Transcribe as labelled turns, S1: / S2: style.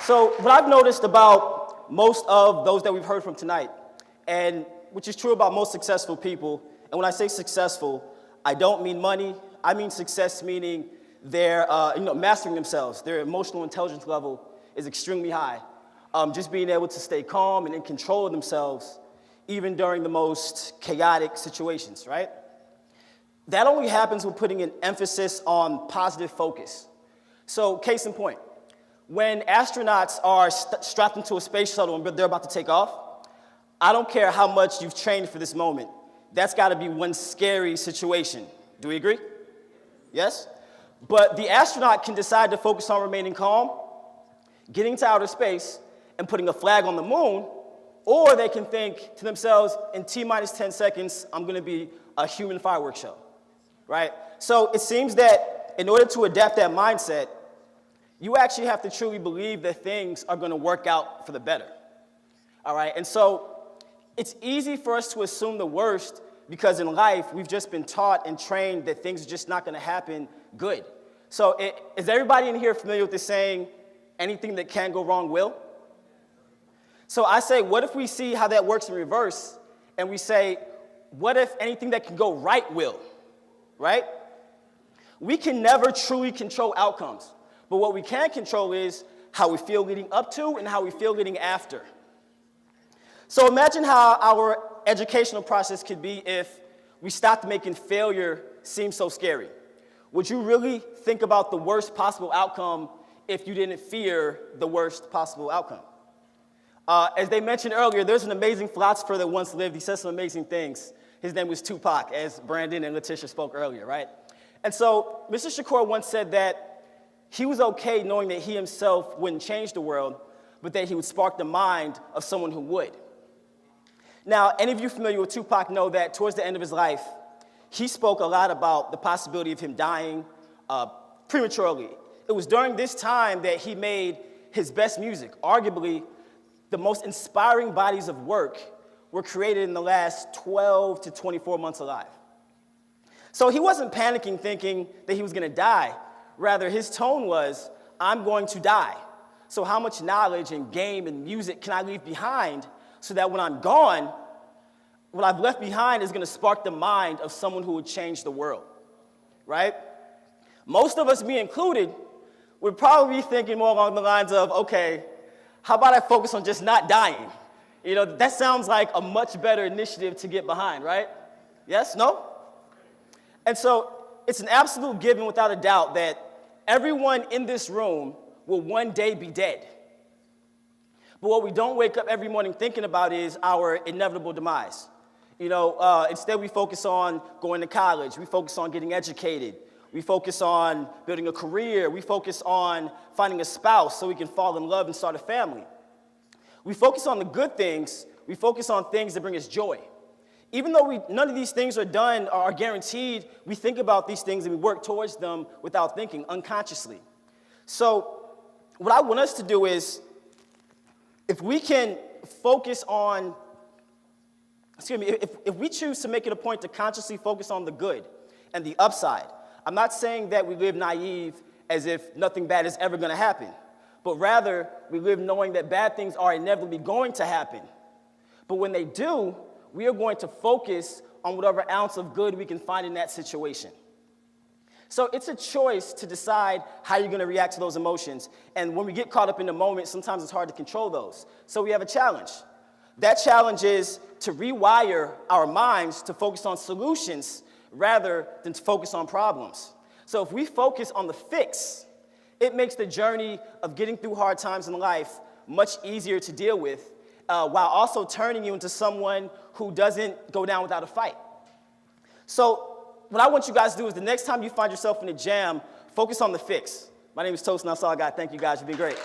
S1: So what I've noticed about most of those that we've heard from tonight, and which is true about most successful people, and when I say successful, I don't mean money. I mean success meaning they're mastering themselves. Their emotional intelligence level is extremely high. Just being able to stay calm and in control of themselves, even during the most chaotic situations, right? That only happens with putting an emphasis on positive focus. So, case in point, when astronauts are strapped into a space shuttle and they're about to take off, I don't care how much you've trained for this moment. That's got to be one scary situation. Do we agree? Yes? But the astronaut can decide to focus on remaining calm, getting to outer space, and putting a flag on the moon, or they can think to themselves, in T-minus 10 seconds, I'm going to be a human fireworks show, right? So it seems that in order to adapt that mindset, you actually have to truly believe that things are going to work out for the better, all right? And so it's easy for us to assume the worst because in life, we've just been taught and trained that things are just not going to happen good. So is everybody in here familiar with this saying, anything that can go wrong will? So I say, what if we see how that works in reverse, and we say, what if anything that can go right will, right? We can never truly control outcomes, but what we can control is how we feel leading up to and how we feel leading after. So imagine how our educational process could be if we stopped making failure seem so scary. Would you really think about the worst possible outcome if you didn't fear the worst possible outcome? As they mentioned earlier, there's an amazing philosopher that once lived. He said some amazing things. His name was Tupac, as Brandon and Letitia spoke earlier, right? And so Mr. Shakur once said that he was okay knowing that he himself wouldn't change the world, but that he would spark the mind of someone who would. Now, any of you familiar with Tupac know that towards the end of his life, he spoke a lot about the possibility of him dying prematurely. It was during this time that he made his best music. Arguably, the most inspiring bodies of work were created in the last 12 to 24 months alive. So he wasn't panicking thinking that he was going to die. Rather, his tone was, I'm going to die. So how much knowledge and game and music can I leave behind so that when I'm gone, what I've left behind is going to spark the mind of someone who would change the world, right? Most of us, me included, would probably be thinking more along the lines of, okay, how about I focus on just not dying? You know, that sounds like a much better initiative to get behind, right? Yes? No? And so it's an absolute given without a doubt that everyone in this room will one day be dead. But what we don't wake up every morning thinking about is our inevitable demise. You know, instead we focus on going to college, we focus on getting educated, we focus on building a career, we focus on finding a spouse so we can fall in love and start a family. We focus on the good things, we focus on things that bring us joy. Even though none of these things are done or are guaranteed, we think about these things and we work towards them without thinking, unconsciously. So what I want us to do is, if we can focus on, if we choose to make it a point to consciously focus on the good and the upside, I'm not saying that we live naive as if nothing bad is ever going to happen, but rather we live knowing that bad things are inevitably going to happen. But when they do, we are going to focus on whatever ounce of good we can find in that situation. So it's a choice to decide how you're going to react to those emotions. And when we get caught up in the moment, sometimes it's hard to control those. So we have a challenge. That challenge is to rewire our minds to focus on solutions rather than to focus on problems. So if we focus on the fix, it makes the journey of getting through hard times in life much easier to deal with, while also turning you into someone who doesn't go down without a fight. So what I want you guys to do is the next time you find yourself in a jam, focus on the fix. My name is Tosin. That's all I got. Thank you guys. You've been great.